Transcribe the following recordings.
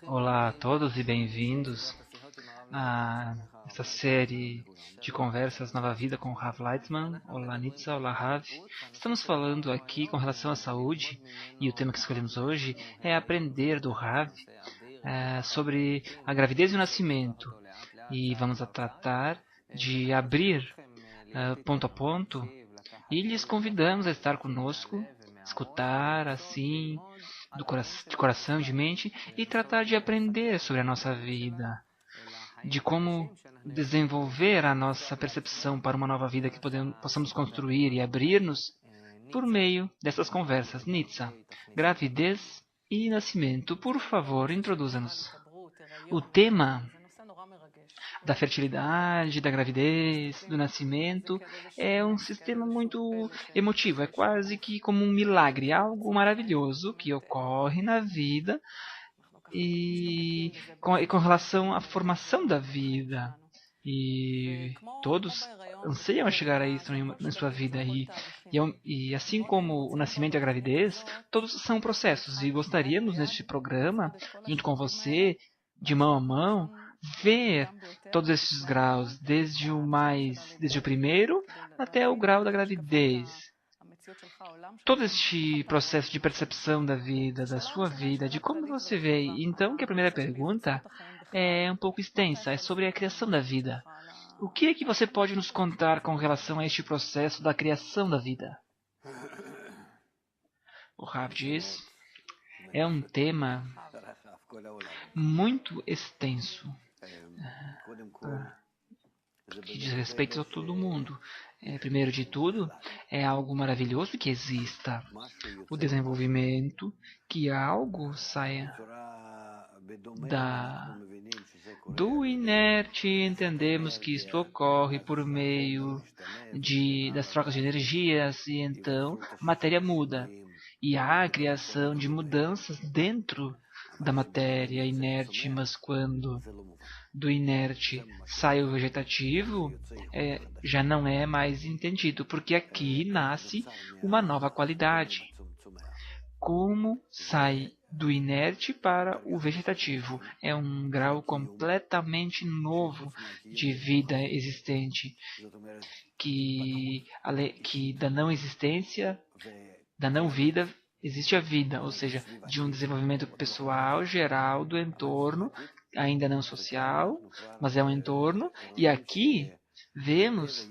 Olá a todos e bem-vindos a essa série de conversas Nova Vida com o Rav Leitzman. Olá Nitza, olá Rav. Estamos falando aqui com relação à saúde e o tema que escolhemos hoje é aprender do Rav sobre a gravidez e o nascimento. E vamos tratar de abrir ponto a ponto e lhes convidamos a estar conosco, escutar assim de coração, de mente, e tratar de aprender sobre a nossa vida, de como desenvolver a nossa percepção para uma nova vida que possamos construir e abrir-nos por meio dessas conversas. Nitza, gravidez e nascimento, por favor, introduza-nos. O tema da fertilidade, da gravidez, do nascimento, é um sistema muito emotivo, é quase que como um milagre, algo maravilhoso que ocorre na vida e com relação à formação da vida. E todos anseiam a chegar a isso na sua vida. E assim como o nascimento e a gravidez, todos são processos. E gostaríamos, neste programa, junto com você, de mão a mão, ver todos esses graus, desde o primeiro até o grau da gravidez. Todo este processo de percepção da vida, da sua vida, de como você vê. Então, que a primeira pergunta é um pouco extensa, é sobre a criação da vida. O que é que você pode nos contar com relação a este processo da criação da vida? O Rav diz, é um tema muito extenso, que diz respeito a todo mundo. Primeiro de tudo, é algo maravilhoso que exista o desenvolvimento, que algo saia do inerte. Entendemos que isto ocorre por meio das trocas de energias, e então a matéria muda. E há a criação de mudanças dentro da matéria inerte, mas quando do inerte sai o vegetativo, já não é mais entendido, porque aqui nasce uma nova qualidade. Como sai do inerte para o vegetativo? É um grau completamente novo de vida existente, que da não existência, da não vida, existe a vida, ou seja, de um desenvolvimento pessoal, geral, do entorno, ainda não social, mas é um entorno, e aqui vemos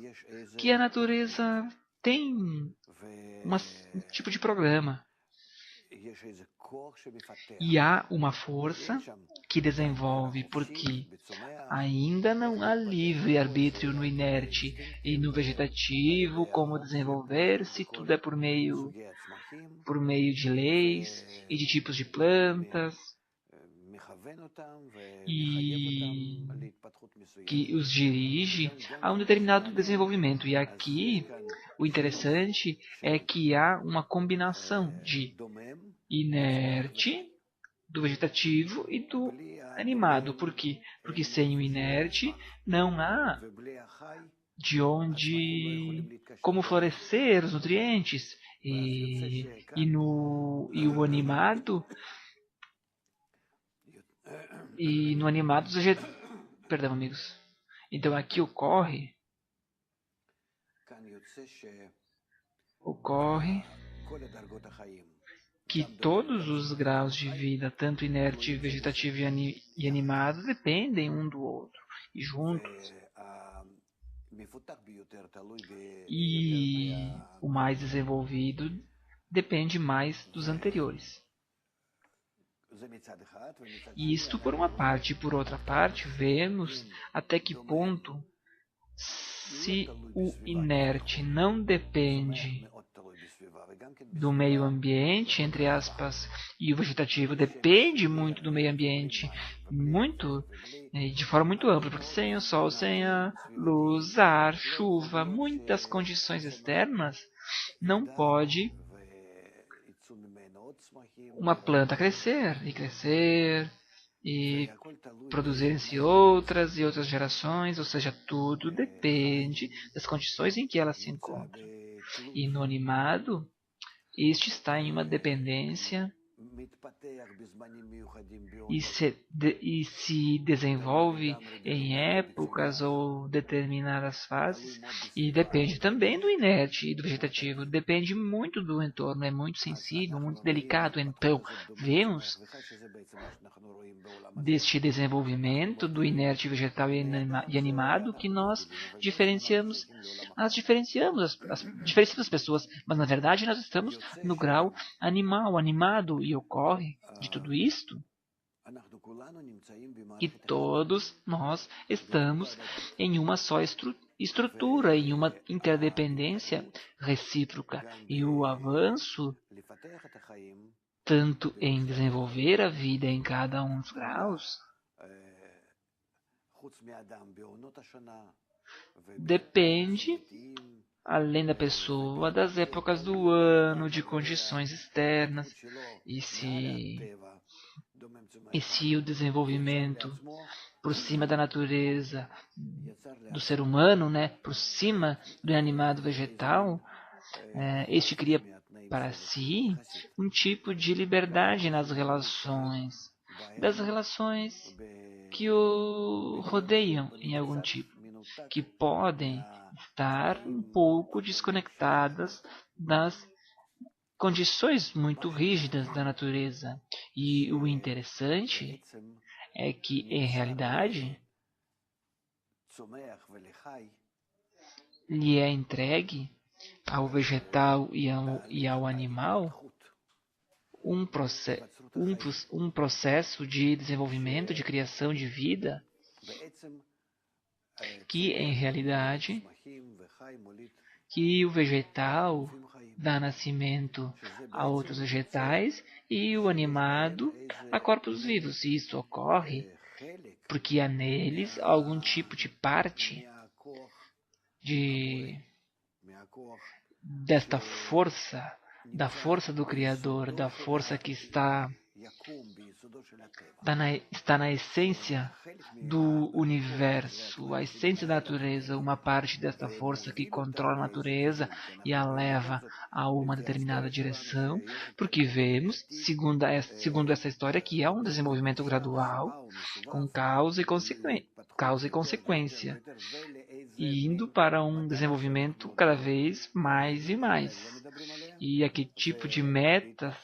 que a natureza tem um tipo de programa. E há uma força que desenvolve, porque ainda não há livre-arbítrio no inerte e no vegetativo, como desenvolver-se, tudo é por meio de leis e de tipos de plantas, e que os dirige a um determinado desenvolvimento. E aqui, o interessante é que há uma combinação de inerte, do vegetativo e do animado. Por quê? Porque sem o inerte não há como florescer os nutrientes. E o animado, perdão, amigos. Então aqui ocorre que todos os graus de vida, tanto inerte, vegetativo e animado, dependem um do outro e juntos. E o mais desenvolvido depende mais dos anteriores. E isto por uma parte. E por outra parte, vemos até que ponto, se o inerte não depende do meio ambiente, entre aspas, e o vegetativo depende muito do meio ambiente, de forma muito ampla, porque sem o sol, sem a luz, ar, chuva, muitas condições externas, não pode uma planta crescer e produzirem-se outras e outras gerações, ou seja, tudo depende das condições em que ela se encontra. E no animado, este está em uma dependência e se desenvolve em épocas ou determinadas fases, e depende também do inerte e do vegetativo, depende muito do entorno, é muito sensível, muito delicado. Então, vemos deste desenvolvimento do inerte vegetal e animado que nós diferenciamos as pessoas, mas na verdade nós estamos no grau animal, animado, e ocorre de tudo isto que todos nós estamos em uma só estrutura, em uma interdependência recíproca, e o avanço tanto em desenvolver a vida em cada um dos graus depende, além da pessoa, das épocas do ano, de condições externas, e se o desenvolvimento por cima da natureza do ser humano, né, por cima do inanimado vegetal, este cria para si um tipo de liberdade nas relações, das relações que o rodeiam em algum tipo, que podem estar um pouco desconectadas das condições muito rígidas da natureza. E o interessante é que, em realidade, lhe é entregue ao vegetal e ao animal um processo de desenvolvimento, de criação de vida, que, em realidade, que o vegetal dá nascimento a outros vegetais e o animado a corpos vivos. E isso ocorre porque há neles algum tipo de parte desta força, da força do Criador, da força que está na essência do universo, a essência da natureza, uma parte desta força que controla a natureza e a leva a uma determinada direção, porque vemos, segundo essa história, que é um desenvolvimento gradual, com causa e consequência, indo para um desenvolvimento cada vez mais e mais. E a que tipo de metas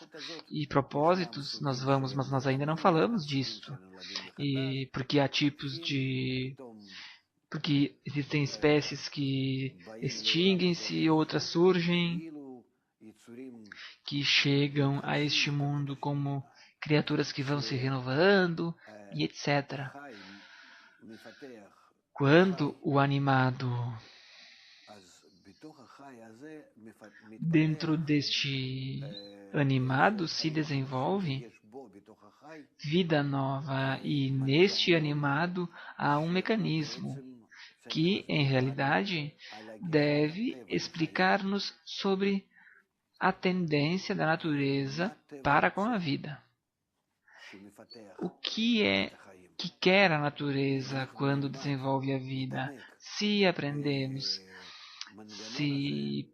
e propósitos nós vamos, mas nós ainda não falamos disso. E porque há tipos de... Porque existem espécies que extinguem-se e outras surgem, que chegam a este mundo como criaturas que vão se renovando, e etc. Quando o animado, dentro deste animado, se desenvolve vida nova, e neste animado há um mecanismo que, em realidade, deve explicar-nos sobre a tendência da natureza para com a vida. O que quer a natureza quando desenvolve a vida? Se aprendemos, se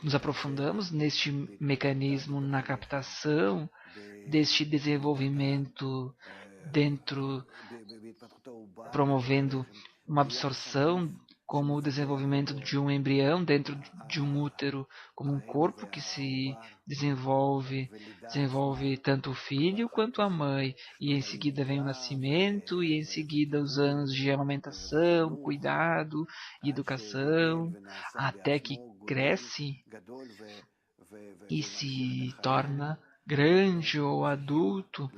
nos aprofundamos neste mecanismo, na captação deste desenvolvimento dentro, promovendo uma absorção, como o desenvolvimento de um embrião dentro de um útero, como um corpo que se desenvolve tanto o filho quanto a mãe, e em seguida vem o nascimento, e em seguida os anos de amamentação, cuidado e educação, até que cresce e se torna grande ou adulto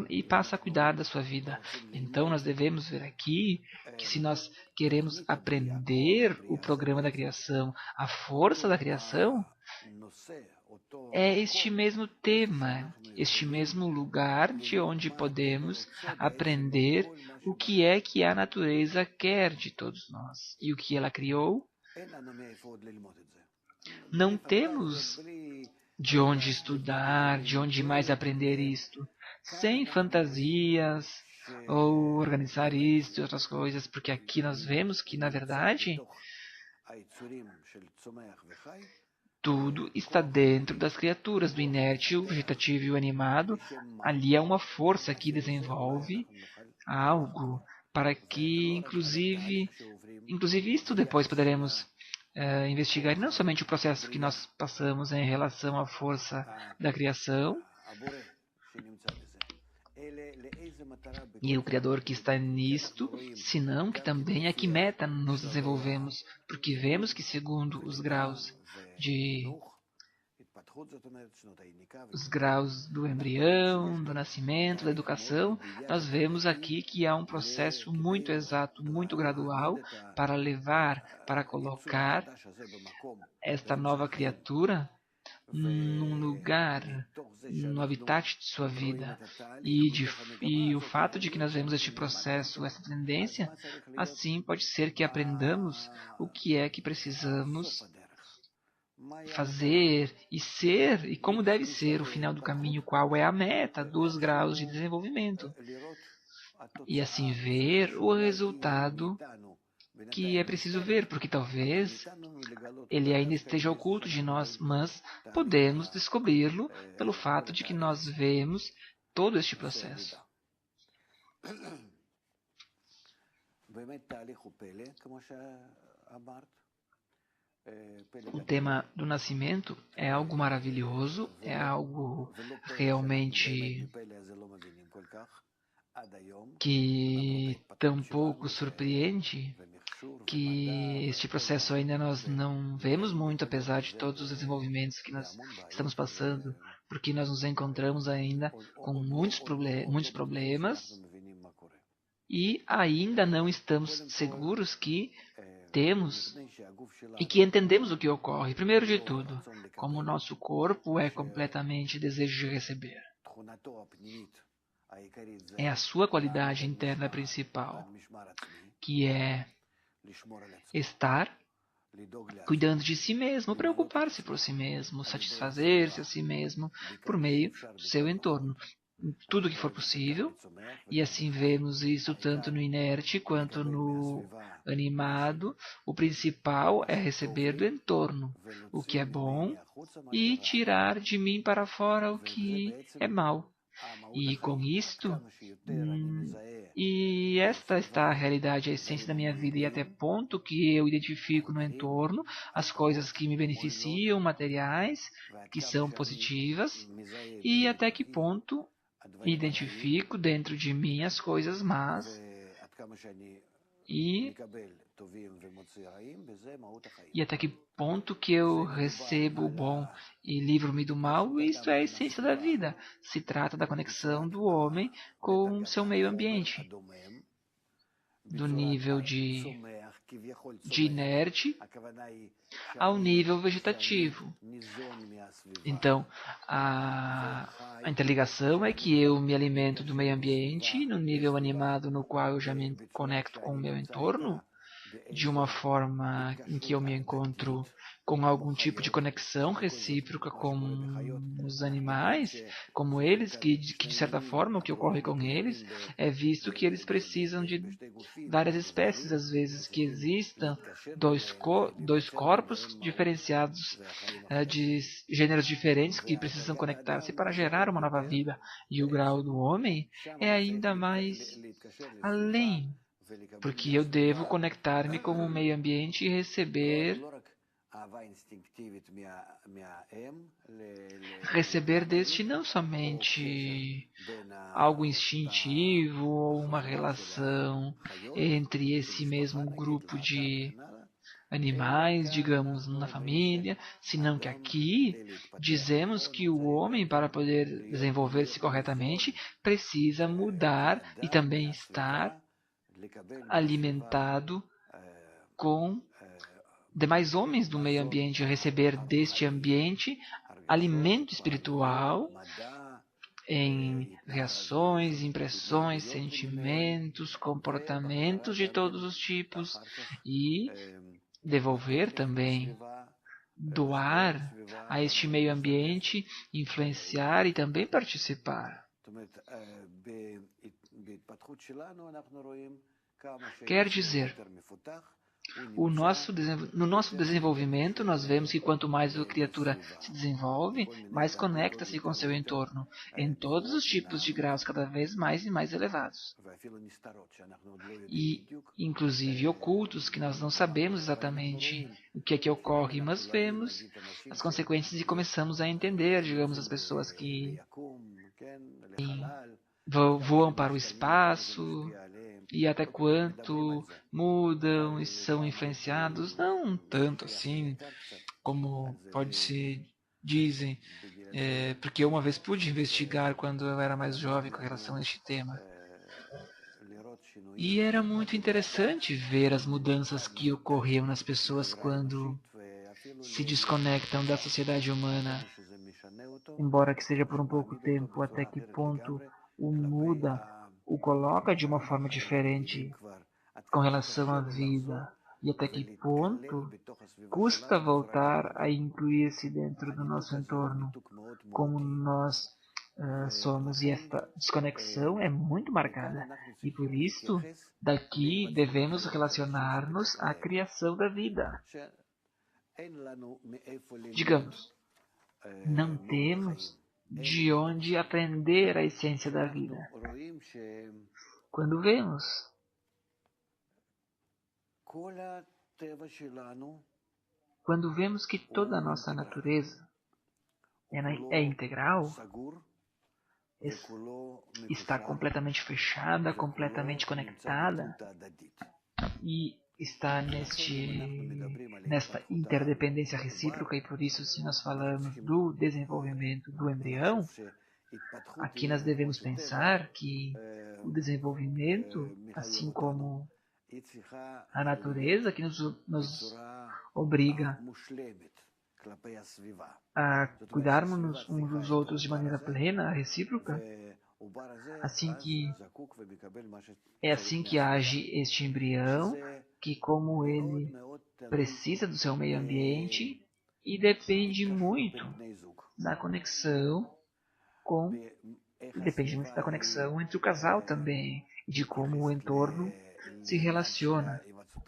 e passa a cuidar da sua vida. Então nós devemos ver aqui que, se nós queremos aprender o programa da criação, a força da criação, é este mesmo tema, este mesmo lugar de onde podemos aprender o que é que a natureza quer de todos nós e o que ela criou. Não temos de onde estudar, de onde mais aprender isto, sem fantasias ou organizar isto e outras coisas, porque aqui nós vemos que, na verdade, tudo está dentro das criaturas, do inerte, o vegetativo e o animado. Ali há uma força que desenvolve algo para que, inclusive isto depois poderemos investigar, e não somente o processo que nós passamos em relação à força da criação, e o Criador que está nisto, senão que também a que meta nos desenvolvemos, porque vemos que segundo os graus do embrião, do nascimento, da educação, nós vemos aqui que há um processo muito exato, muito gradual para colocar esta nova criatura num lugar, no habitat de sua vida. E o fato de que nós vemos este processo, essa tendência, assim pode ser que aprendamos o que é que precisamos fazer e ser, e como deve ser o final do caminho, qual é a meta dos graus de desenvolvimento. E assim ver o resultado que é preciso ver, porque talvez ele ainda esteja oculto de nós, mas podemos descobri-lo pelo fato de que nós vemos todo este processo. O tema do nascimento é algo maravilhoso, é algo realmente que tampouco surpreende, que este processo ainda nós não vemos muito, apesar de todos os desenvolvimentos que nós estamos passando, porque nós nos encontramos ainda com muitos problemas e ainda não estamos seguros que temos e que entendemos o que ocorre. Primeiro de tudo, como o nosso corpo é completamente desejo de receber. É a sua qualidade interna principal, que é estar cuidando de si mesmo, preocupar-se por si mesmo, satisfazer-se a si mesmo por meio do seu entorno. Tudo que for possível, e assim vemos isso tanto no inerte quanto no animado. O principal é receber do entorno o que é bom e tirar de mim para fora o que é mal. E com isto, e esta está a realidade, a essência da minha vida, e até ponto que eu identifico no entorno as coisas que me beneficiam, materiais, que são positivas, e até que ponto identifico dentro de mim as coisas más, e até que ponto que eu recebo o bom e livro-me do mal. Isto é a essência da vida. Se trata da conexão do homem com o seu meio ambiente, do nível de inerte ao nível vegetativo. Então, a interligação é que eu me alimento do meio ambiente no nível animado, no qual eu já me conecto com o meu entorno, de uma forma em que eu me encontro com algum tipo de conexão recíproca com os animais, como eles, que de certa forma o que ocorre com eles é visto que eles precisam de várias espécies, às vezes que existam dois corpos diferenciados de gêneros diferentes que precisam conectar-se para gerar uma nova vida. E o grau do homem é ainda mais além, porque eu devo conectar-me com o meio ambiente e receber deste não somente algo instintivo ou uma relação entre esse mesmo grupo de animais, digamos, na família, senão que aqui dizemos que o homem, para poder desenvolver-se corretamente, precisa mudar e também estar alimentado com demais homens do meio ambiente, receber deste ambiente alimento espiritual em reações, impressões, sentimentos, comportamentos de todos os tipos e devolver também, doar a este meio ambiente, influenciar e também participar. Quer dizer, No nosso desenvolvimento, nós vemos que quanto mais a criatura se desenvolve, mais conecta-se com seu entorno, em todos os tipos de graus cada vez mais e mais elevados. E, inclusive, ocultos, que nós não sabemos exatamente o que é que ocorre, mas vemos as consequências e começamos a entender, digamos, as pessoas que voam para o espaço, e até quanto mudam e são influenciados, não tanto assim como pode se dizem, porque eu uma vez pude investigar quando eu era mais jovem com relação a este tema. E era muito interessante ver as mudanças que ocorriam nas pessoas quando se desconectam da sociedade humana, embora que seja por um pouco tempo, até que ponto o muda, o coloca de uma forma diferente com relação à vida, e até que ponto custa voltar a incluir-se dentro do nosso entorno, como nós somos, e esta desconexão é muito marcada. E por isso, daqui devemos relacionar-nos à criação da vida. Digamos, não temos de onde aprender a essência da vida. Quando vemos que toda a nossa natureza é integral, está completamente fechada, completamente conectada e está nesta interdependência recíproca, e por isso, se nós falamos do desenvolvimento do embrião, aqui nós devemos pensar que o desenvolvimento, assim como a natureza que nos obriga a cuidarmos uns dos outros de maneira plena, recíproca, é assim que age este embrião, que como ele precisa do seu meio ambiente e depende muito da conexão entre o casal também, e de como o entorno se relaciona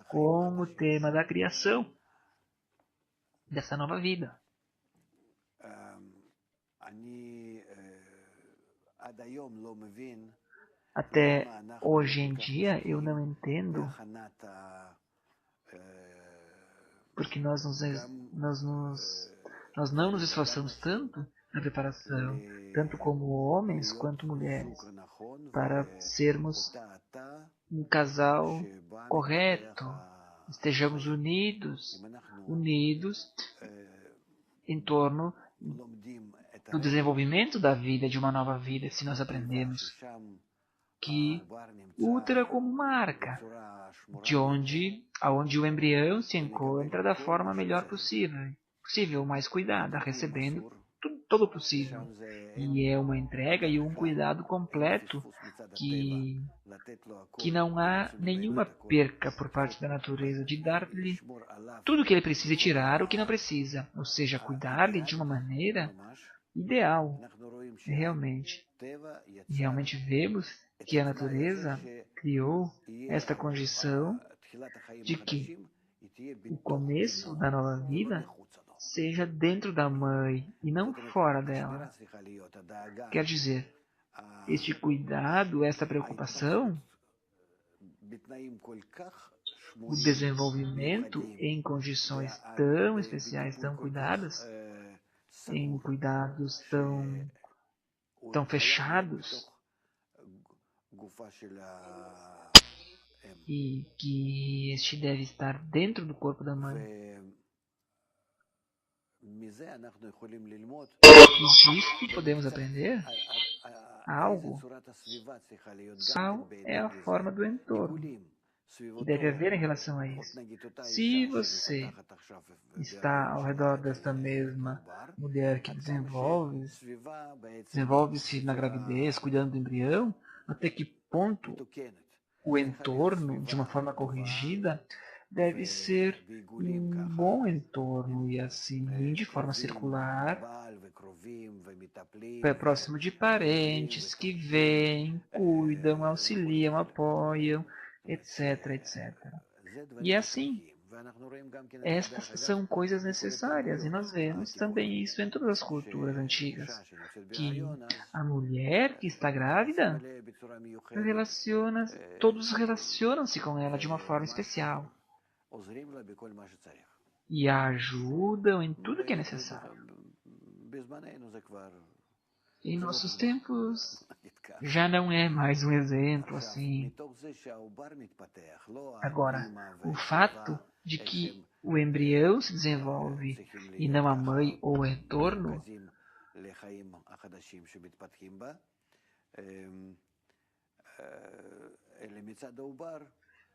com o tema da criação dessa nova vida. Até hoje em dia eu não entendo porque nós não nos esforçamos tanto na preparação, tanto como homens quanto mulheres, para sermos um casal correto, estejamos unidos em torno do desenvolvimento da vida, de uma nova vida, se nós aprendemos que o útero é como uma arca, aonde o embrião se encontra da forma melhor possível, mais cuidada, recebendo todo o possível. E é uma entrega e um cuidado completo que não há nenhuma perca por parte da natureza de dar-lhe tudo o que ele precisa e tirar o que não precisa, ou seja, cuidar-lhe de uma maneira ideal, realmente. E realmente vemos que a natureza criou esta condição de que o começo da nova vida seja dentro da mãe e não fora dela. Quer dizer, este cuidado, esta preocupação, o desenvolvimento em condições tão especiais, tão cuidadas, em cuidados tão fechados, e que este deve estar dentro do corpo da mãe. E disso podemos aprender algo. Qual é a forma do entorno que deve haver em relação a isso? Se você está ao redor desta mesma mulher que desenvolve-se na gravidez, cuidando do embrião, até que ponto o entorno, de uma forma corrigida, deve ser um bom entorno, e assim, de forma circular, próximo de parentes que vêm, cuidam, auxiliam, apoiam, etc, etc. E é assim. Estas são coisas necessárias, e nós vemos também isso em todas as culturas antigas, que a mulher que está grávida todos relacionam-se com ela de uma forma especial e a ajudam em tudo que é necessário. Em nossos tempos, já não é mais um exemplo assim. Agora, o fato de que o embrião se desenvolve e não a mãe ou o entorno,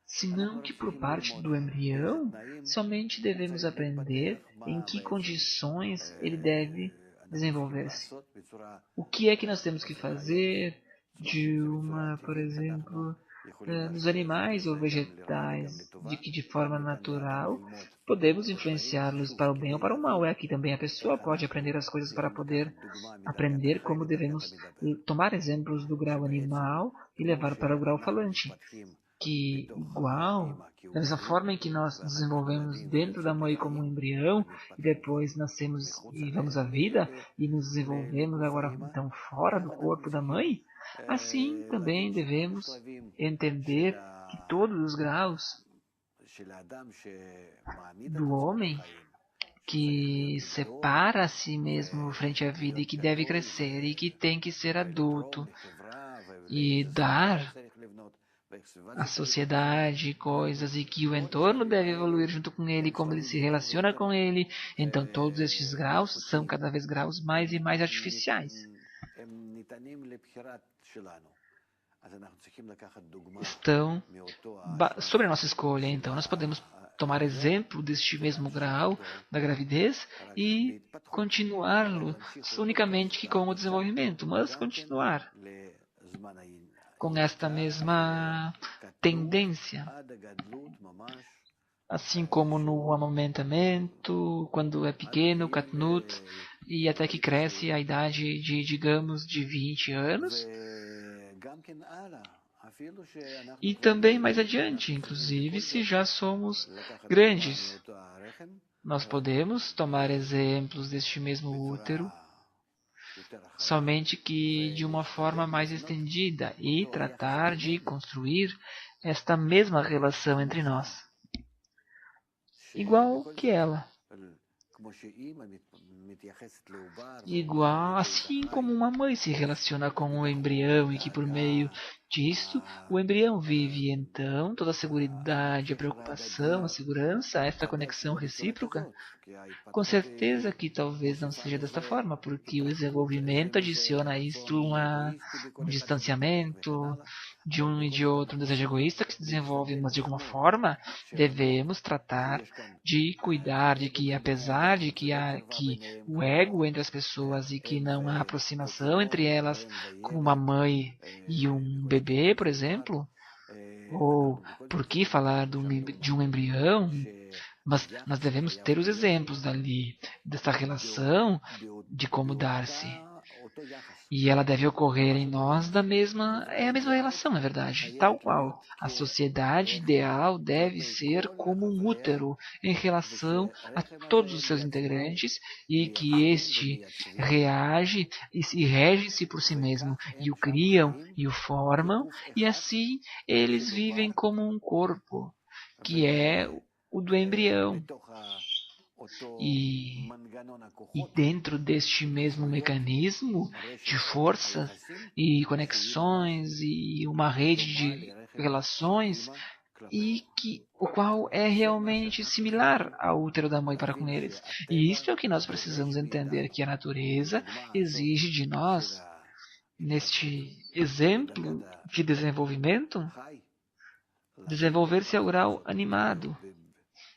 senão que por parte do embrião, somente devemos aprender em que condições ele deve desenvolver-se. O que é que nós temos que fazer por exemplo, nos animais ou vegetais, de que de forma natural podemos influenciá-los para o bem ou para o mal. É aqui também a pessoa pode aprender as coisas para poder aprender como devemos tomar exemplos do grau animal e levar para o grau falante. Que da mesma forma em que nós desenvolvemos dentro da mãe como um embrião, e depois nascemos e vamos à vida, e nos desenvolvemos agora então fora do corpo da mãe, assim também devemos entender que todos os graus do homem que separa a si mesmo frente à vida e que deve crescer e que tem que ser adulto e dar à sociedade coisas e que o entorno deve evoluir junto com ele, como ele se relaciona com ele. Então todos estes graus são cada vez graus mais e mais artificiais. Estão sobre a nossa escolha. Então nós podemos tomar exemplo deste mesmo grau da gravidez e continuá-lo unicamente que com o desenvolvimento, mas continuar com esta mesma tendência, assim como no amamentamento, quando é pequeno, Katnut, e até que cresce a idade de, digamos, de 20 anos, e também mais adiante, inclusive se já somos grandes. Nós podemos tomar exemplos deste mesmo útero, somente que de uma forma mais estendida e tratar de construir esta mesma relação entre nós, igual que ela. Igual, assim como uma mãe se relaciona com o embrião e que por meio disto o embrião vive então toda a seguridade, a preocupação, a segurança, esta conexão recíproca. Com certeza que talvez não seja desta forma, porque o desenvolvimento adiciona a isto um distanciamento de um e de outro, um desejo egoísta que se desenvolve, mas de alguma forma devemos tratar de cuidar de que, apesar de que há o ego entre as pessoas e que não há aproximação entre elas, como uma mãe e um bebê, por exemplo, ou por que falar de um embrião? Mas nós devemos ter os exemplos dali, dessa relação, de como dar-se. E ela deve ocorrer em nós é a mesma relação, na verdade, tal qual. A sociedade ideal deve ser como um útero em relação a todos os seus integrantes e que este reage e rege-se por si mesmo, e o criam e o formam, e assim eles vivem como um corpo, que é o do embrião. E dentro deste mesmo mecanismo de forças e conexões e uma rede de relações o qual é realmente similar ao útero da mãe para com eles. E isto é o que nós precisamos entender, que a natureza exige de nós, neste exemplo de desenvolvimento, desenvolver-se ao grau animado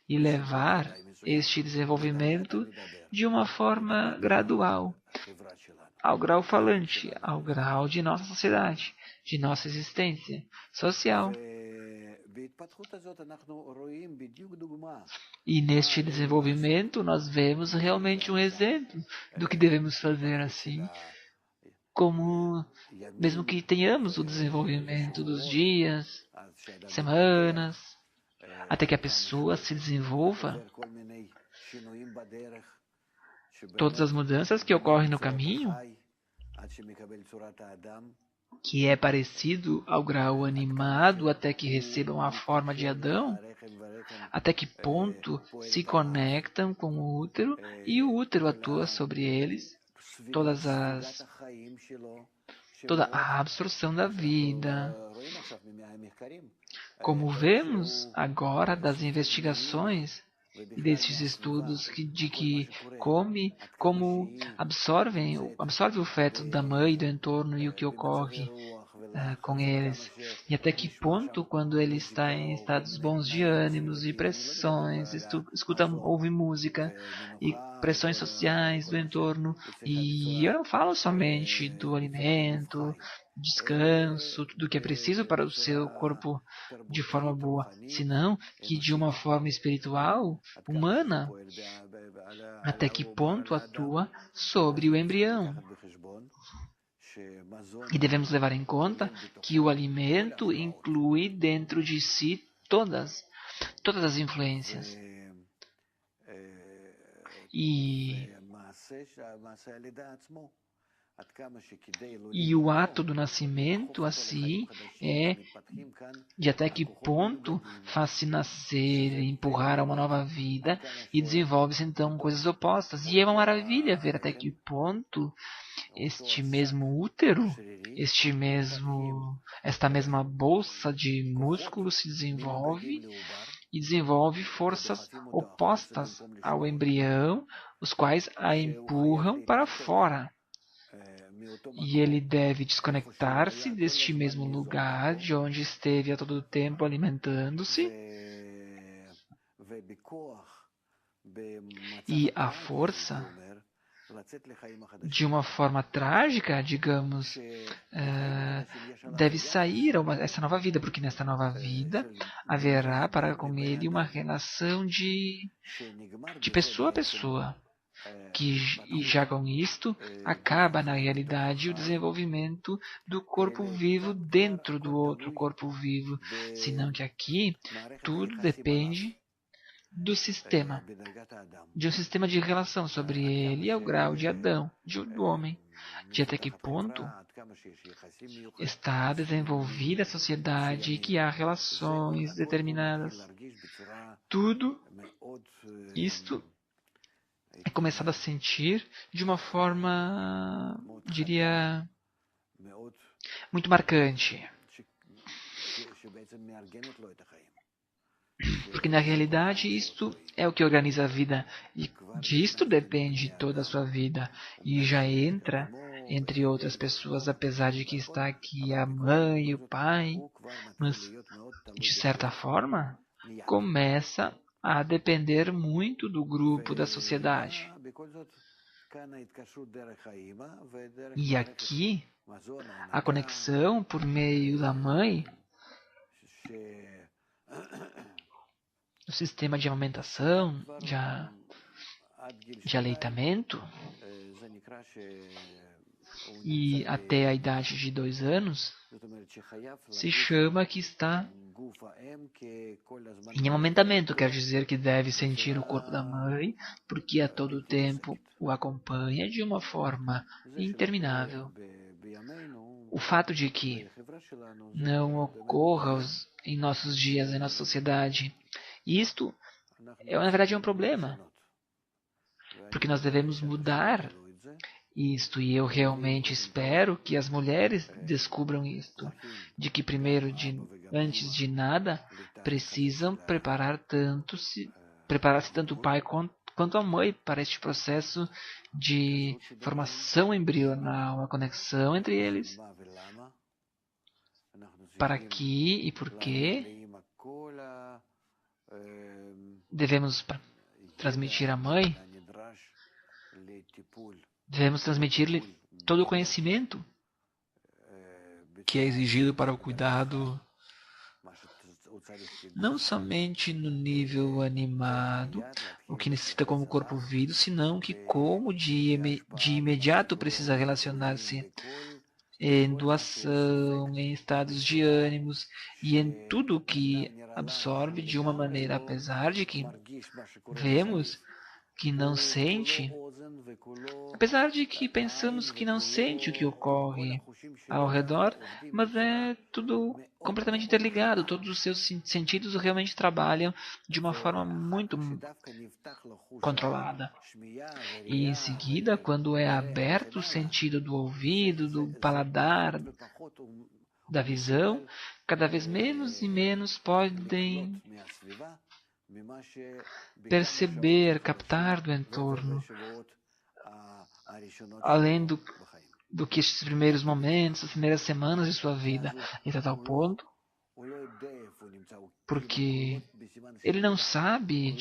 e levar este desenvolvimento de uma forma gradual ao grau falante, ao grau de nossa sociedade, de nossa existência social. E neste desenvolvimento nós vemos realmente um exemplo do que devemos fazer assim, como mesmo que tenhamos o desenvolvimento dos dias, semanas, até que a pessoa se desenvolva, todas as mudanças que ocorrem no caminho, que é parecido ao grau animado até que recebam a forma de Adão, até que ponto se conectam com o útero e o útero atua sobre eles, toda a absorção da vida. Como vemos agora das investigações e desses estudos de que como absorve o feto da mãe, do entorno e o que ocorre com eles, e até que ponto, quando ele está em estados bons de ânimos e pressões, ouve música e pressões sociais do entorno, e eu não falo somente do alimento, descanso, tudo que é preciso para o seu corpo de forma boa, senão que de uma forma espiritual, humana, até que ponto atua sobre o embrião. E devemos levar em conta que o alimento inclui dentro de si todas as influências. E o ato do nascimento, assim, é de até que ponto faz-se nascer, empurrar a uma nova vida e desenvolve-se então coisas opostas. E é uma maravilha ver até que ponto este mesmo útero, esta mesma bolsa de músculos se desenvolve e desenvolve forças opostas ao embrião, os quais a empurram para fora. E ele deve desconectar-se deste mesmo lugar de onde esteve a todo tempo alimentando-se. E a força, de uma forma trágica, digamos, deve sair essa nova vida, porque nesta nova vida haverá para com ele uma relação de pessoa a pessoa. E já com isto acaba na realidade o desenvolvimento do corpo vivo dentro do outro corpo vivo, senão que aqui tudo depende do sistema, de um sistema de relação sobre ele ao grau de Adão, do homem, de até que ponto está desenvolvida a sociedade e que há relações determinadas. Tudo isto é começado a sentir de uma forma, diria, muito marcante. Porque na realidade isto é o que organiza a vida. E disto depende toda a sua vida. E já entra entre outras pessoas, apesar de que está aqui a mãe e o pai. Mas, de certa forma, começa a depender muito do grupo, da sociedade. E aqui, a conexão por meio da mãe, o sistema de amamentação, de aleitamento, e até a idade de 2 anos, se chama que está em amamentamento, quer dizer que deve sentir o corpo da mãe, porque a todo tempo o acompanha de uma forma interminável. O fato de que não ocorra em nossos dias, em nossa sociedade, isto na verdade é um problema, porque nós devemos mudar isto, e eu realmente espero que as mulheres descubram isto, de que antes de nada, precisam preparar-se tanto o pai quanto a mãe para este processo de formação embrional, a conexão entre eles. Para que e por que devemos transmitir à mãe, devemos transmitir-lhe todo o conhecimento que é exigido para o cuidado, não somente no nível animado, o que necessita como corpo vivo, senão que como de imediato precisa relacionar-se em doação, em estados de ânimos e em tudo que absorve de uma maneira, apesar de que vemos que não sente, apesar de que pensamos que não sente o que ocorre ao redor, mas é tudo completamente interligado, todos os seus sentidos realmente trabalham de uma forma muito controlada. E em seguida, quando é aberto o sentido do ouvido, do paladar, da visão, cada vez menos e menos podem perceber, captar do entorno, além do que estes primeiros momentos, as primeiras semanas de sua vida, até tal ponto, porque ele não sabe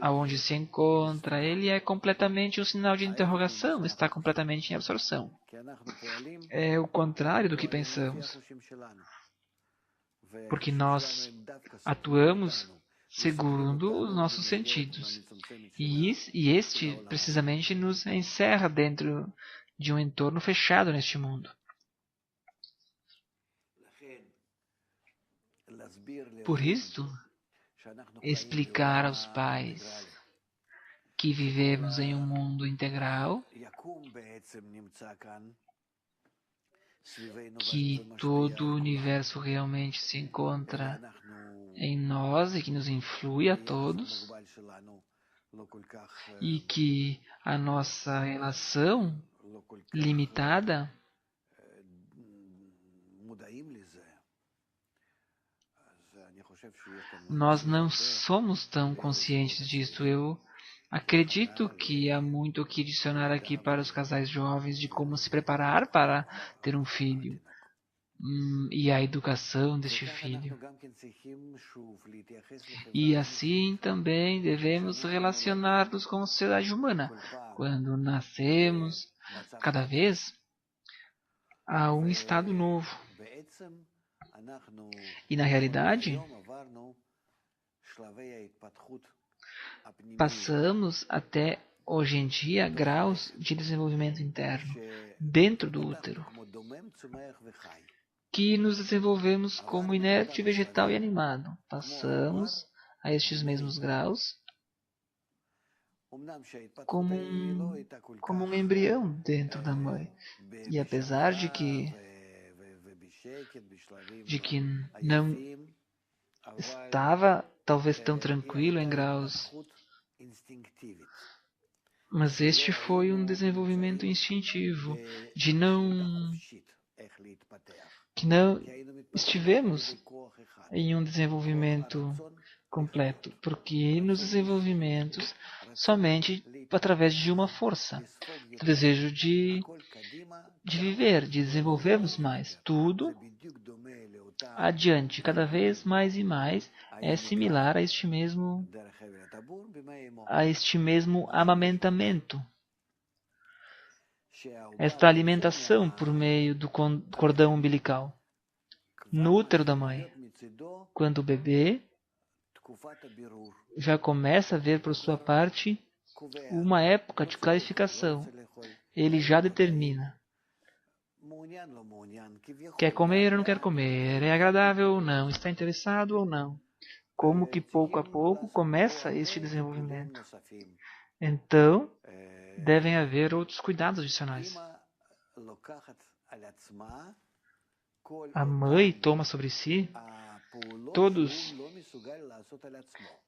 aonde se encontra, ele é completamente um sinal de interrogação, está completamente em absorção. É o contrário do que pensamos, porque nós atuamos segundo os nossos sentidos. E este, precisamente, nos encerra dentro de um entorno fechado neste mundo. Por isso, explicar aos pais que vivemos em um mundo integral, que todo o universo realmente se encontra em nós e que nos influi a todos, e que a nossa relação limitada nós não somos tão conscientes disso. Eu acredito que há muito o que adicionar aqui para os casais jovens de como se preparar para ter um filho e a educação deste filho. E assim também devemos relacionar-nos com a sociedade humana. Quando nascemos, cada vez há um estado novo. E na realidade, passamos até hoje em dia graus de desenvolvimento interno dentro do útero, que nos desenvolvemos como inerte, vegetal e animado. Passamos a estes mesmos graus como um embrião dentro da mãe. E apesar de que não estava talvez tão tranquilo em graus, mas este foi um desenvolvimento instintivo, que não estivemos em um desenvolvimento completo, porque nos desenvolvimentos somente através de uma força, do desejo de viver, de desenvolvermos mais, tudo adiante, cada vez mais e mais, é similar a este mesmo amamentamento, esta alimentação por meio do cordão umbilical no útero da mãe, quando o bebê já começa a ver por sua parte uma época de clarificação. Ele já determina: quer comer ou não quer comer, é agradável ou não, está interessado ou não. Como que pouco a pouco começa este desenvolvimento. Então, devem haver outros cuidados adicionais. A mãe toma sobre si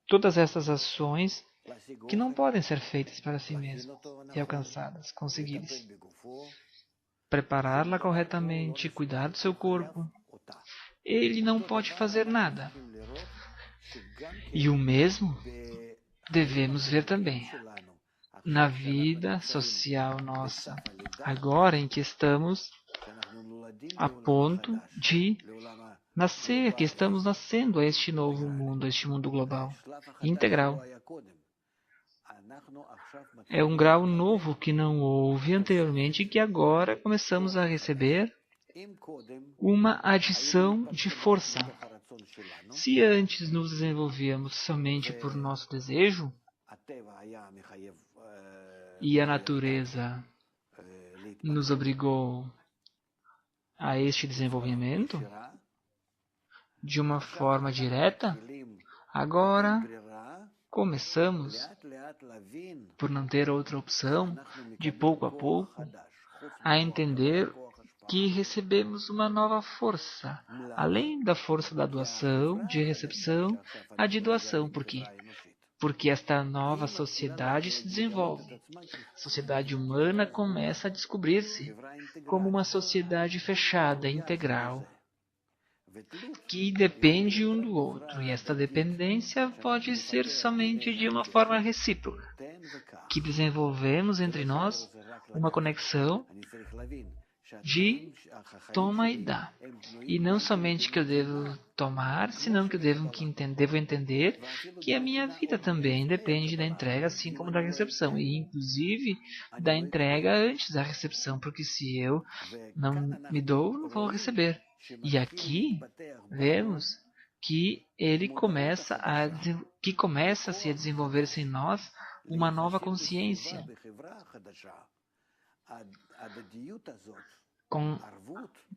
todas essas ações que não podem ser feitas para si mesma e alcançadas, conseguidas. Prepará-la corretamente, cuidar do seu corpo. Ele não pode fazer nada. E o mesmo devemos ver também na vida social nossa, agora em que estamos a ponto de nascer, que estamos nascendo a este novo mundo, a este mundo global, integral. É um grau novo que não houve anteriormente e que agora começamos a receber uma adição de força. Se antes nos desenvolvíamos somente por nosso desejo, e a natureza nos obrigou a este desenvolvimento de uma forma direta, agora começamos, por não ter outra opção, de pouco a pouco, a entender que recebemos uma nova força, além da força da doação, de recepção, a de doação. Por quê? Porque esta nova sociedade se desenvolve. A sociedade humana começa a descobrir-se como uma sociedade fechada, integral, que depende um do outro. E esta dependência pode ser somente de uma forma recíproca, que desenvolvemos entre nós uma conexão de toma e dá. E não somente que eu devo tomar, senão que eu devo entender que a minha vida também depende da entrega, assim como da recepção. E, inclusive, da entrega antes da recepção, porque se eu não me dou, não vou receber. E aqui vemos que começa-se a desenvolver-se em nós uma nova consciência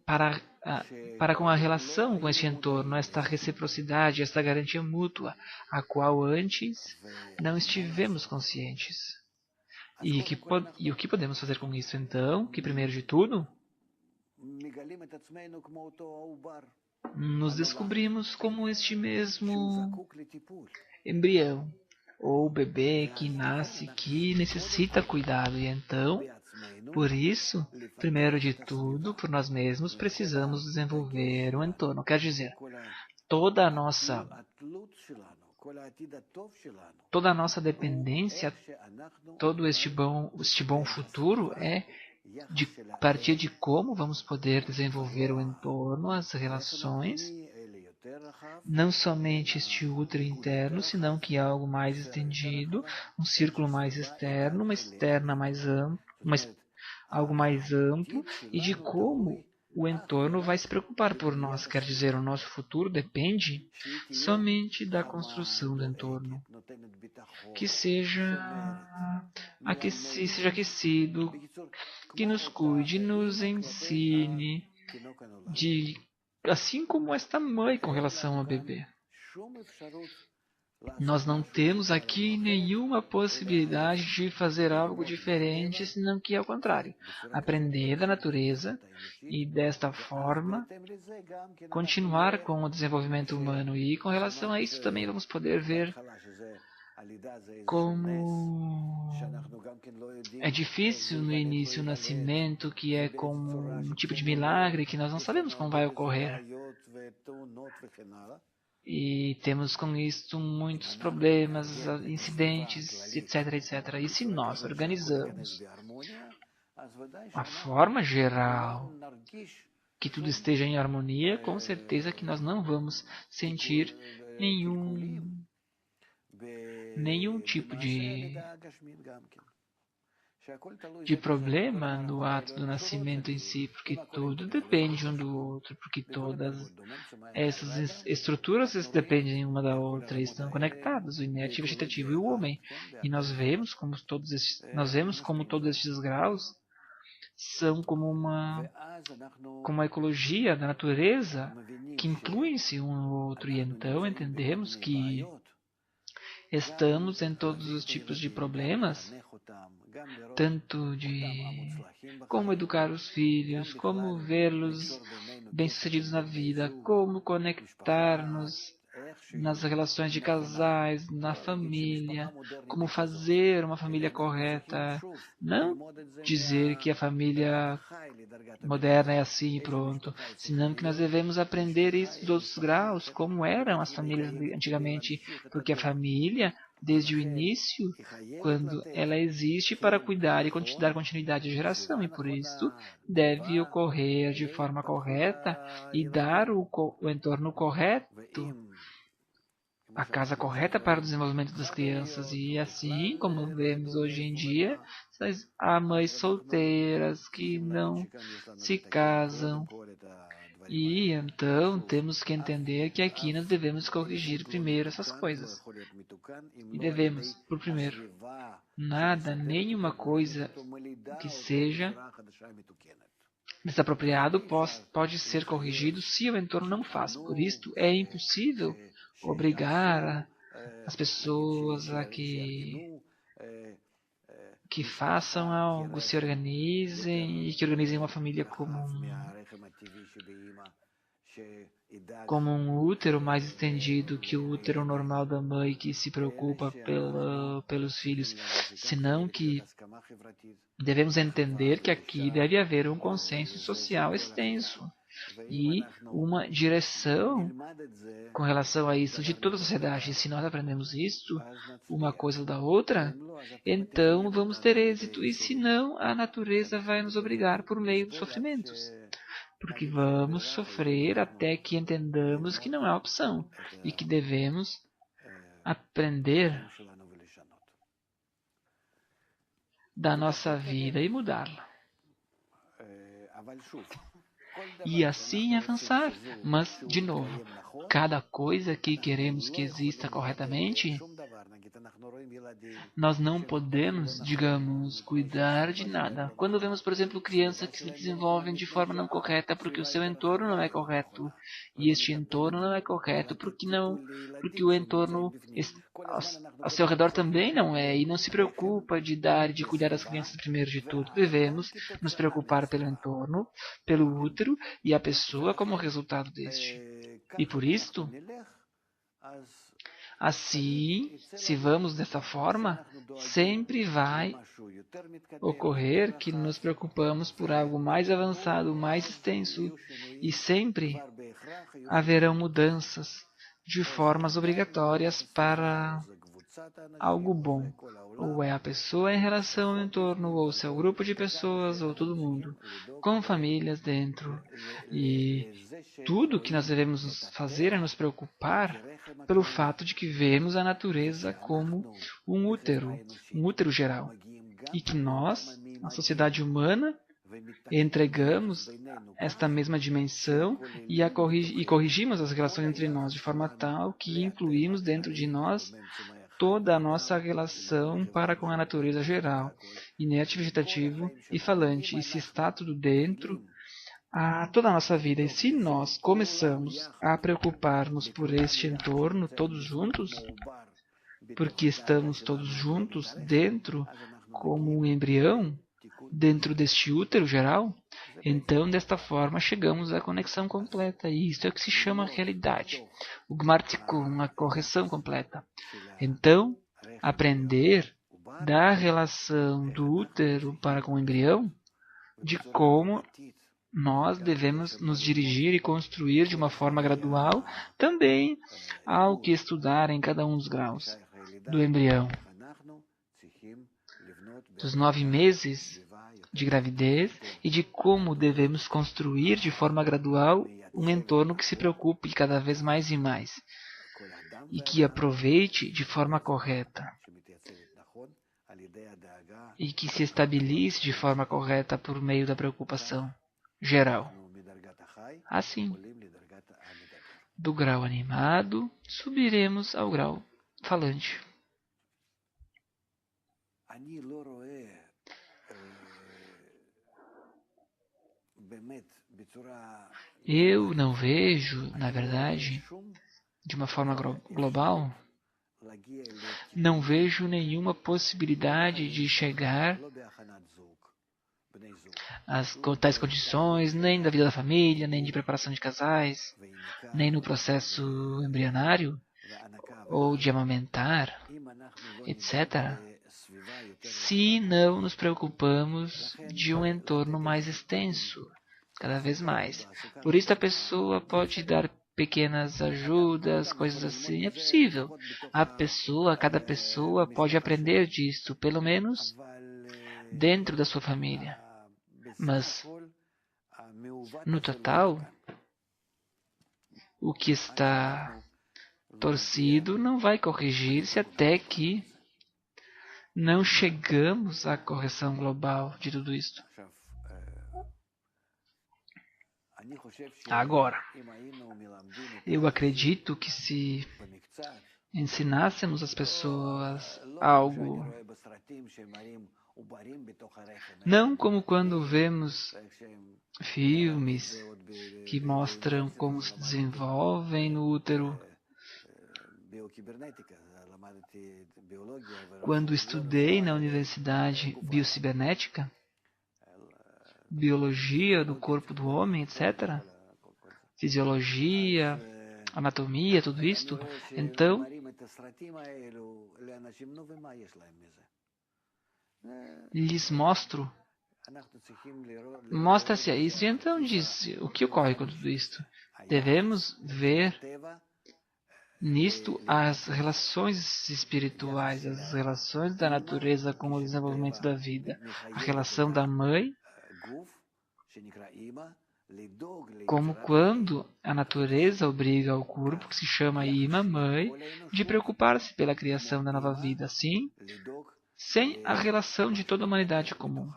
para com a relação com este entorno, esta reciprocidade, esta garantia mútua, a qual antes não estivemos conscientes. E o que podemos fazer com isso, então? Que, primeiro de tudo, nos descobrimos como este mesmo embrião, ou bebê que nasce, que necessita cuidado. E então, por isso, primeiro de tudo, por nós mesmos, precisamos desenvolver um entorno. Quer dizer, toda a nossa dependência, todo este bom futuro é de partir de como vamos poder desenvolver o entorno, as relações, não somente este útero interno, senão que é algo mais estendido, um círculo mais externo, uma externa mais ampla, algo mais amplo, e de como o entorno vai se preocupar por nós. Quer dizer, o nosso futuro depende somente da construção do entorno, que seja aquecido, que nos cuide, nos ensine, assim como esta mãe com relação ao bebê. Nós não temos aqui nenhuma possibilidade de fazer algo diferente, senão que ao contrário, aprender da natureza e desta forma continuar com o desenvolvimento humano. E com relação a isso também vamos poder ver como é difícil no início o nascimento, que é como um tipo de milagre que nós não sabemos como vai ocorrer. E temos com isso muitos problemas, incidentes, etc, etc. E se nós organizamos a forma geral que tudo esteja em harmonia, com certeza que nós não vamos sentir nenhum tipo de problema no ato do nascimento em si, porque tudo depende um do outro, porque todas essas estruturas dependem uma da outra e estão conectadas, o inerte, o vegetativo e o homem. E nós vemos como todos estes graus são como uma ecologia da natureza que incluem-se um no outro. E então entendemos que estamos em todos os tipos de problemas, tanto de como educar os filhos, como vê-los bem-sucedidos na vida, como conectar-nos nas relações de casais, na família, como fazer uma família correta. Não dizer que a família moderna é assim e pronto, senão que nós devemos aprender isso dos outros graus, como eram as famílias antigamente, porque a família, desde o início, quando ela existe para cuidar e dar continuidade à geração, e por isso deve ocorrer de forma correta e dar o entorno correto, a casa correta para o desenvolvimento das crianças. E assim como vemos hoje em dia, há mães solteiras que não se casam. E então temos que entender que aqui nós devemos corrigir primeiro essas coisas. E devemos, por primeiro, nenhuma coisa que seja desapropriado pode ser corrigido se o entorno não faz. Por isto, é impossível obrigar as pessoas a que façam algo, se organizem e que organizem uma família como um útero mais estendido que o útero normal da mãe que se preocupa pelos filhos, senão que devemos entender que aqui deve haver um consenso social extenso e uma direção com relação a isso de toda a sociedade. E se nós aprendemos isso, uma coisa da outra, então vamos ter êxito. E se não, a natureza vai nos obrigar por meio dos sofrimentos. Porque vamos sofrer até que entendamos que não é opção e que devemos aprender da nossa vida e mudá-la. E assim avançar. Mas, de novo, cada coisa que queremos que exista corretamente, nós não podemos, digamos, cuidar de nada. Quando vemos, por exemplo, crianças que se desenvolvem de forma não correta porque o seu entorno não é correto, e este entorno não é correto porque o entorno ao seu redor também não é, e não se preocupa de dar e de cuidar das crianças primeiro de tudo. Devemos nos preocupar pelo entorno, pelo útero e a pessoa como resultado deste. E por isto, assim, se vamos dessa forma, sempre vai ocorrer que nos preocupamos por algo mais avançado, mais extenso, e sempre haverão mudanças de formas obrigatórias para algo bom. Ou é a pessoa em relação ao entorno, ou seu grupo de pessoas, ou todo mundo, com famílias dentro. E tudo que nós devemos fazer é nos preocupar pelo fato de que vemos a natureza como um útero geral. E que nós, a sociedade humana, entregamos esta mesma dimensão e corrigimos as relações entre nós de forma tal que incluímos dentro de nós toda a nossa relação para com a natureza geral, inerte, vegetativo e falante. E se está tudo dentro, toda a nossa vida. E se nós começamos a preocupar-nos por este entorno todos juntos, porque estamos todos juntos dentro como um embrião, dentro deste útero geral, então desta forma chegamos à conexão completa. E isso é o que se chama realidade. O Gmar Tikkun, a correção completa. Então, aprender da relação do útero para com o embrião, de como nós devemos nos dirigir e construir de uma forma gradual também ao que estudar em cada um dos graus do embrião. Dos 9 meses de gravidez e de como devemos construir de forma gradual um entorno que se preocupe cada vez mais e mais e que aproveite de forma correta e que se estabilize de forma correta por meio da preocupação geral. Assim, do grau animado, subiremos ao grau falante. Eu não vejo, na verdade, de uma forma global, não vejo nenhuma possibilidade de chegar às tais condições, nem da vida da família, nem de preparação de casais, nem no processo embrionário, ou de amamentar, etc., se não nos preocupamos de um entorno mais extenso, cada vez mais. Por isso a pessoa pode dar pequenas ajudas, coisas assim, é possível. Cada pessoa pode aprender disso, pelo menos dentro da sua família. Mas, no total, o que está torcido não vai corrigir-se até que não chegamos à correção global de tudo isto. Agora, eu acredito que se ensinássemos as pessoas algo Não como quando vemos filmes que mostram como se desenvolvem no útero. Quando estudei na universidade biocibernética, biologia do corpo do homem, etc., fisiologia, anatomia, tudo isto, então lhes mostra-se isso, e então diz, o que ocorre com tudo isto? Devemos ver nisto as relações espirituais, as relações da natureza com o desenvolvimento da vida, a relação da mãe, como quando a natureza obriga o corpo, que se chama Ima, mãe, de preocupar-se pela criação da nova vida, assim, sem a relação de toda a humanidade comum,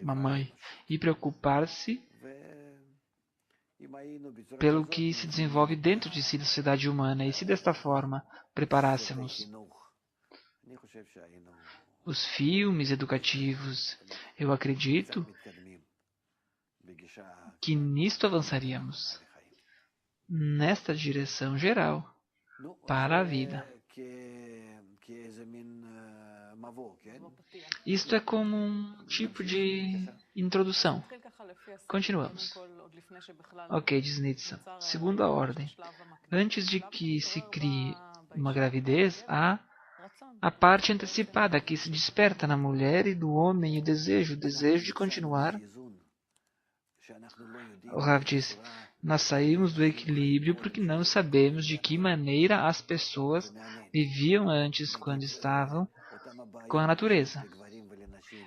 uma mãe, e preocupar-se pelo que se desenvolve dentro de si da sociedade humana. E se desta forma preparássemos os filmes educativos, eu acredito que nisto avançaríamos, nesta direção geral, para a vida. Isto é como um tipo de introdução. Continuamos. Ok, diz Nietzsche. Segunda ordem. Antes de que se crie uma gravidez, há a parte antecipada que se desperta na mulher e do homem o desejo de continuar. O Rav diz, nós saímos do equilíbrio porque não sabemos de que maneira as pessoas viviam antes quando estavam com a natureza.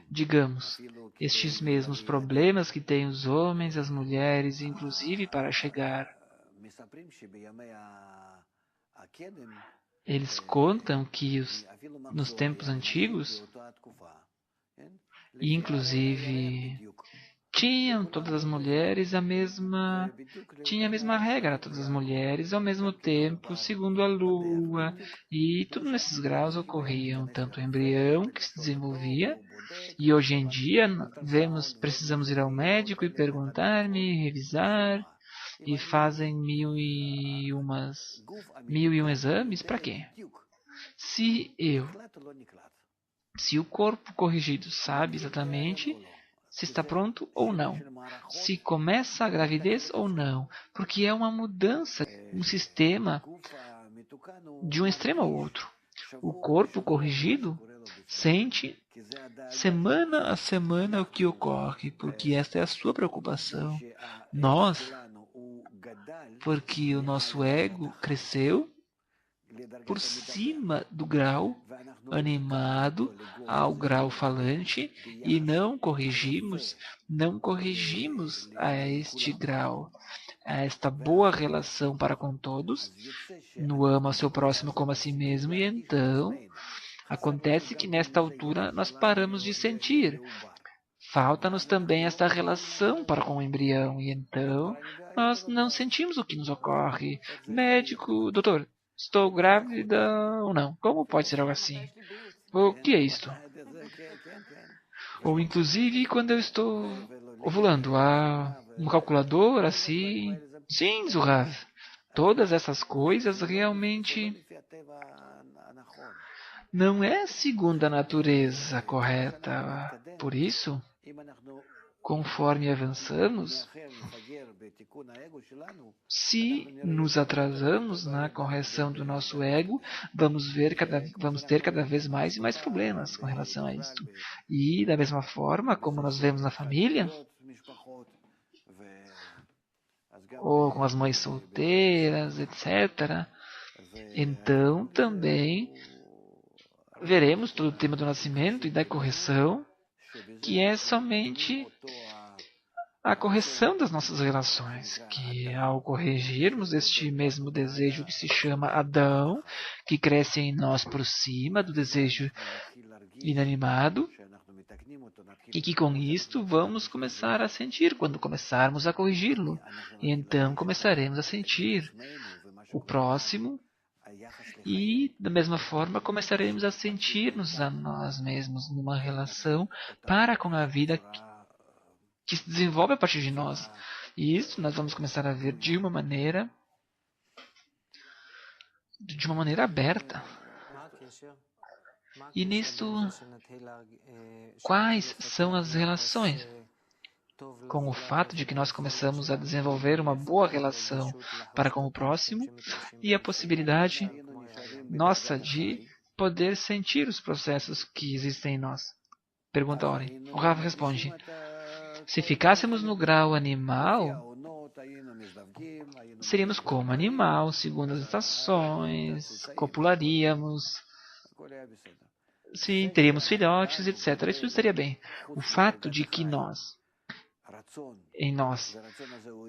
Digamos, estes mesmos problemas que têm os homens, as mulheres, inclusive para chegar. Eles contam que nos tempos antigos, inclusive, tinham todas as mulheres tinha a mesma regra, todas as mulheres ao mesmo tempo, segundo a lua, e tudo nesses graus ocorriam, tanto o embrião que se desenvolvia, e hoje em dia precisamos ir ao médico e perguntar-me, revisar, e fazem mil e um exames, para quê? Se o corpo corrigido sabe exatamente se está pronto ou não, se começa a gravidez ou não, porque é uma mudança, um sistema de um extremo ao outro. O corpo corrigido sente semana a semana o que ocorre, porque esta é a sua preocupação. Nós, porque o nosso ego cresceu por cima do grau animado ao grau falante e não corrigimos a este grau, a esta boa relação para com todos, no ama ao seu próximo como a si mesmo, e então acontece que nesta altura nós paramos de sentir. Falta-nos também esta relação para com o embrião, e então nós não sentimos o que nos ocorre. Médico, doutor, estou grávida ou não? Como pode ser algo assim? O que é isto? Ou inclusive quando eu estou ovulando, há um calculador assim? Sim, Zurav. Todas essas coisas realmente não é segundo a natureza correta. Por isso, conforme avançamos, se nos atrasamos na correção do nosso ego, vamos ter cada vez mais e mais problemas com relação a isto. E da mesma forma, como nós vemos na família, ou com as mães solteiras, etc., então também veremos todo o tema do nascimento e da correção, que é somente a correção das nossas relações, que ao corrigirmos este mesmo desejo que se chama Adão, que cresce em nós por cima do desejo inanimado, e que com isto vamos começar a sentir quando começarmos a corrigi-lo. E então começaremos a sentir o próximo E, da mesma forma, começaremos a sentir-nos a nós mesmos numa relação para com a vida que se desenvolve a partir de nós. E isso nós vamos começar a ver de uma maneira aberta. E nisto, quais são as relações? Com o fato de que nós começamos a desenvolver uma boa relação para com o próximo e a possibilidade nossa de poder sentir os processos que existem em nós. Pergunta Oren. O Rafa responde: se ficássemos no grau animal, seríamos como animal, segundo as estações, copularíamos, sim, teríamos filhotes, etc. Isso estaria bem. O fato de que em nós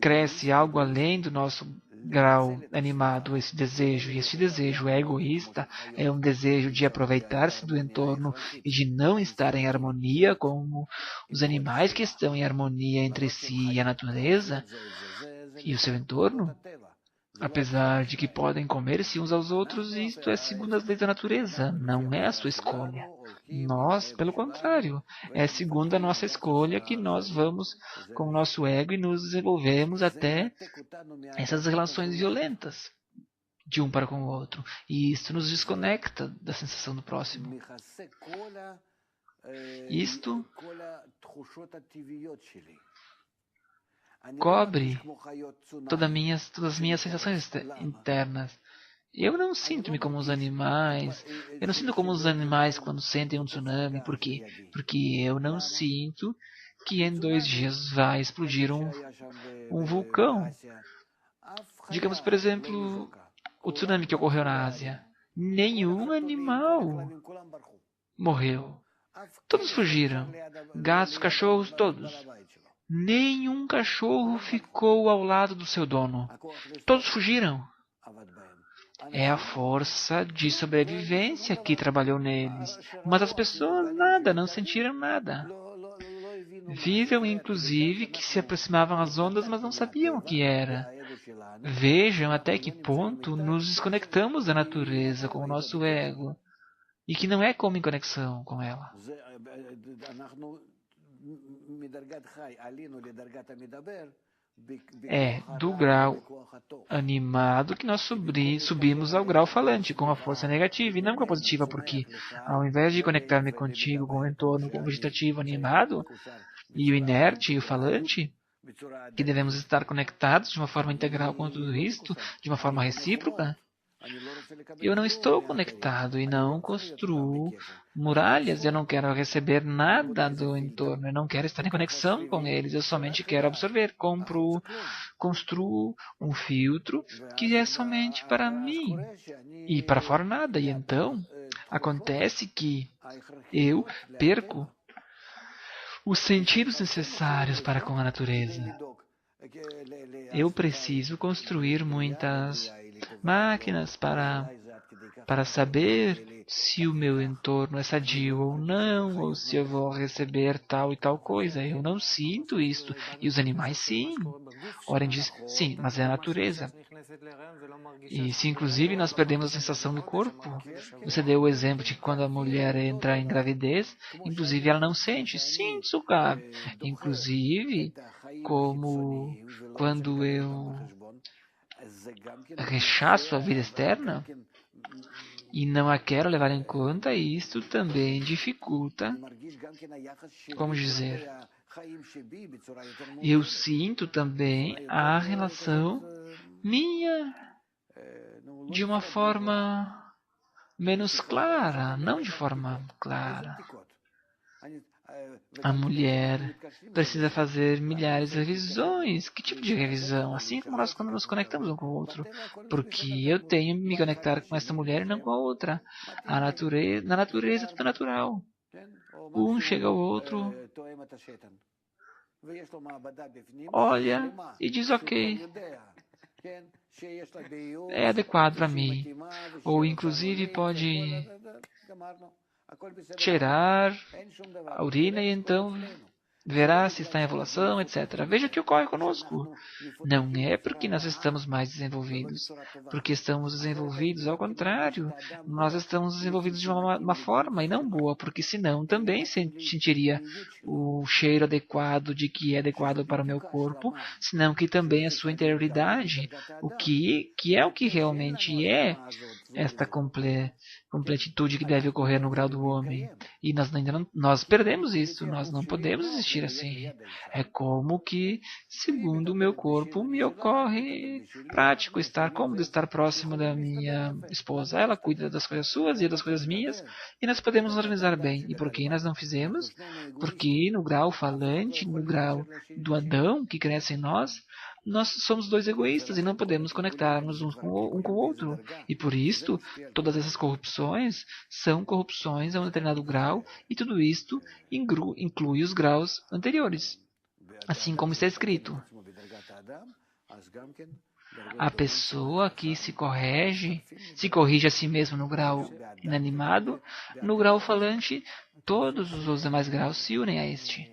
cresce algo além do nosso grau animado, esse desejo, e esse desejo é egoísta, é um desejo de aproveitar-se do entorno e de não estar em harmonia com os animais que estão em harmonia entre si e a natureza e o seu entorno, apesar de que podem comer-se uns aos outros, isto é segundo as leis da natureza, não é a sua escolha. Nós, pelo contrário, é segundo a nossa escolha que nós vamos com o nosso ego e nos desenvolvemos até essas relações violentas de um para com o outro. E isso nos desconecta da sensação do próximo. Isto cobre todas as minhas sensações internas. Eu não sinto-me como os animais. Eu não sinto como os animais quando sentem um tsunami. Por quê? Porque eu não sinto que em 2 dias vai explodir um vulcão. Digamos, por exemplo, o tsunami que ocorreu na Ásia. Nenhum animal morreu. Todos fugiram. Gatos, cachorros, todos. Nenhum cachorro ficou ao lado do seu dono. Todos fugiram. É a força de sobrevivência que trabalhou neles. Mas as pessoas nada, não sentiram nada. Viram, inclusive, que se aproximavam as ondas, mas não sabiam o que era. Vejam até que ponto nos desconectamos da natureza com o nosso ego. E que não é como em conexão com ela. É do grau animado que nós subimos ao grau falante, com a força negativa e não com a positiva, porque ao invés de conectar-me contigo, com o entorno, com o vegetativo animado, e o inerte e o falante, que devemos estar conectados de uma forma integral com tudo isto, de uma forma recíproca, eu não estou conectado e não construo muralhas, eu não quero receber nada do entorno, eu não quero estar em conexão com eles, eu somente quero absorver. Construo um filtro que é somente para mim e para fora nada. E então acontece que eu perco os sentidos necessários para com a natureza. Eu preciso construir muitas máquinas para saber se o meu entorno é sadio ou não, ou se eu vou receber tal e tal coisa. Eu não sinto isto. E os animais sim. Oren diz, sim, mas é a natureza. E se inclusive nós perdemos a sensação do corpo, você deu o exemplo de que quando a mulher entra em gravidez, inclusive ela não sente. Sim, Tsuka. Inclusive, como quando eu rechaço a vida externa e não a quero levar em conta, isto também dificulta, como dizer, eu sinto também a relação minha de uma forma menos clara, não de forma clara. A mulher precisa fazer milhares de revisões. Que tipo de revisão? Assim como nós quando nos conectamos um com o outro. Porque eu tenho que me conectar com essa mulher e não com a outra. Na natureza tudo é natural. Um chega ao outro, olha e diz ok. É adequado para mim. Ou inclusive pode cheirar a urina e então verá se está em evolução, etc. Veja o que ocorre conosco. Não é porque nós estamos mais desenvolvidos, porque estamos desenvolvidos, ao contrário, nós estamos desenvolvidos de uma forma e não boa, porque senão também sentiria o cheiro adequado de que é adequado para o meu corpo, senão que também a sua interioridade, que é o que realmente é esta completitude que deve ocorrer no grau do homem. E nós ainda não, nós perdemos isso, nós não podemos existir assim. É como que, segundo o meu corpo, me ocorre prático estar cômodo, estar próximo da minha esposa. Ela cuida das coisas suas e das coisas minhas, e nós podemos nos organizar bem. E por que nós não fizemos? Porque no grau falante, no grau do Adão que cresce em nós somos dois egoístas e não podemos conectarmos um com o outro. E por isto, todas essas corrupções são corrupções a um determinado grau, e tudo isto inclui os graus anteriores. Assim como está escrito. A pessoa que se corrige a si mesmo no grau inanimado, no grau falante, todos os demais graus se unem a este.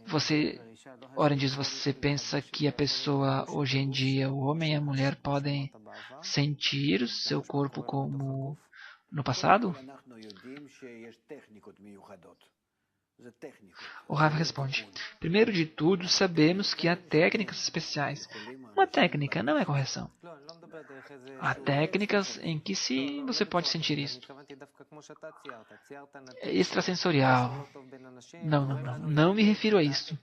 Você pensa que a pessoa, hoje em dia, o homem e a mulher, podem sentir o seu corpo como no passado? O Rav responde: primeiro de tudo, sabemos que há técnicas especiais. Uma técnica não é correção. Há técnicas em que sim você pode sentir isso. Extrasensorial. Não me refiro a isso.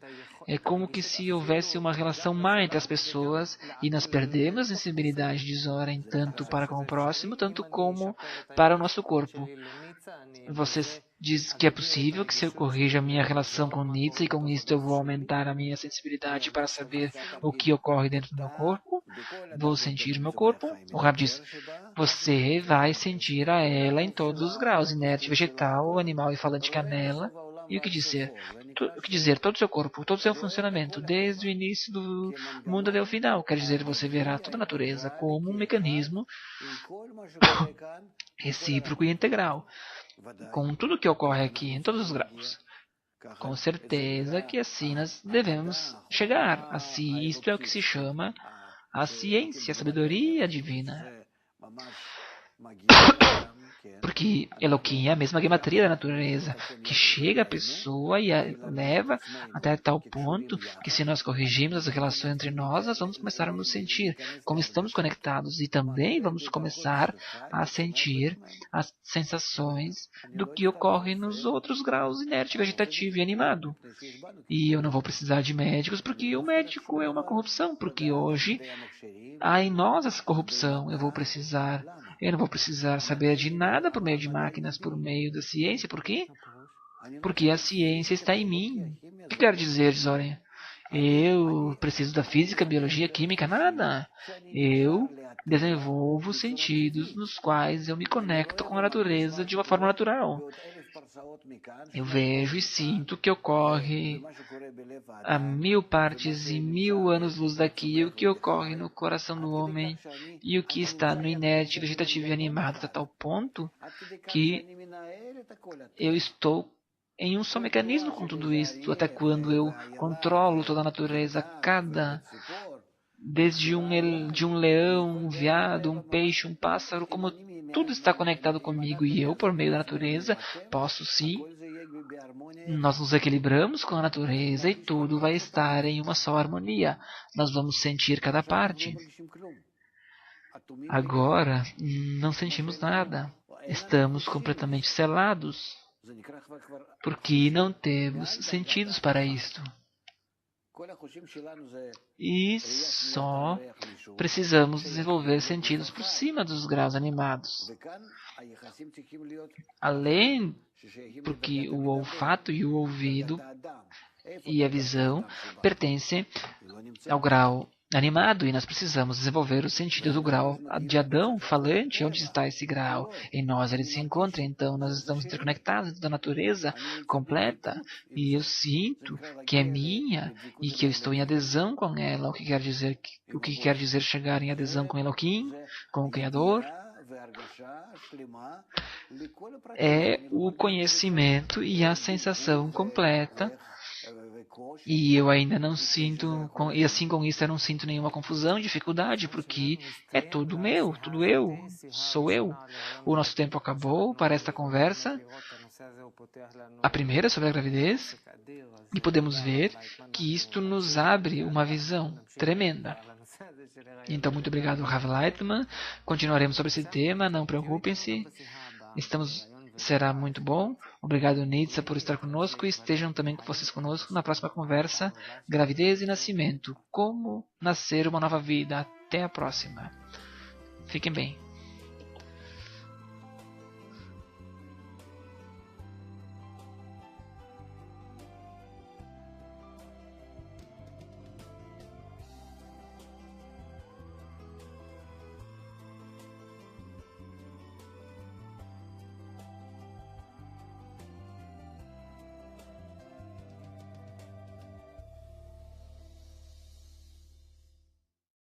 É como que se houvesse uma relação má entre as pessoas e nós perdemos a sensibilidade de Zoren tanto para com o próximo, tanto como para o nosso corpo. Você diz que é possível que se eu corrija a minha relação com Nitsa e com isso eu vou aumentar a minha sensibilidade para saber o que ocorre dentro do meu corpo? Vou sentir o meu corpo? O Rab diz: você vai sentir a ela em todos os graus, inerte, vegetal, animal e falante canela. E o que dizer? Todo o seu corpo, todo o seu funcionamento, desde o início do mundo até o final. Quer dizer, você verá toda a natureza como um mecanismo recíproco e integral, com tudo o que ocorre aqui, em todos os graus. Com certeza que assim nós devemos chegar. Assim, isto é o que se chama a ciência, a sabedoria divina. Porque Elohim é a mesma gematria da natureza, que chega a pessoa e a leva até tal ponto que se nós corrigirmos as relações entre nós vamos começar a nos sentir como estamos conectados e também vamos começar a sentir as sensações do que ocorre nos outros graus inerte, vegetativo e animado. E eu não vou precisar de médicos porque o médico é uma corrupção, porque hoje há em nós essa corrupção. Eu não vou precisar saber de nada por meio de máquinas, por meio da ciência. Por quê? Porque a ciência está em mim. O que quer dizer, Zoren? Eu preciso da física, biologia, química, nada. Eu desenvolvo sentidos nos quais eu me conecto com a natureza de uma forma natural. Eu vejo e sinto que ocorre a 1000 partes e 1000 anos-luz daqui, o que ocorre no coração do homem e o que está no inerte, vegetativo e animado, a tal ponto que eu estou em um só mecanismo com tudo isso, até quando eu controlo toda a natureza, desde de um leão, um veado, um peixe, um pássaro, como tudo está conectado comigo e eu, por meio da natureza, posso sim. Nós nos equilibramos com a natureza e tudo vai estar em uma só harmonia. Nós vamos sentir cada parte. Agora, não sentimos nada. Estamos completamente selados, porque não temos sentidos para isto. E só precisamos desenvolver sentidos por cima dos graus animados. Além, porque o olfato e o ouvido e a visão pertencem ao grau animado e nós precisamos desenvolver o sentido do grau de Adão falante. Onde está esse grau? Em nós ele se encontra, então nós estamos interconectados da natureza completa e eu sinto que é minha e que eu estou em adesão com ela. O que quer dizer chegar em adesão com Elohim, com o Criador? é o conhecimento e a sensação completa. E eu ainda não sinto, e assim com isso eu não sinto nenhuma confusão, dificuldade, porque é tudo meu, tudo eu, sou eu. O nosso tempo acabou para esta conversa, a primeira sobre a gravidez, e podemos ver que isto nos abre uma visão tremenda. Então, muito obrigado, Rav Lightman. Continuaremos sobre esse tema, não preocupem-se. Será muito bom. Obrigado, Nitsa, por estar conosco e estejam também com vocês conosco na próxima conversa Gravidez e Nascimento. Como nascer uma nova vida. Até a próxima. Fiquem bem.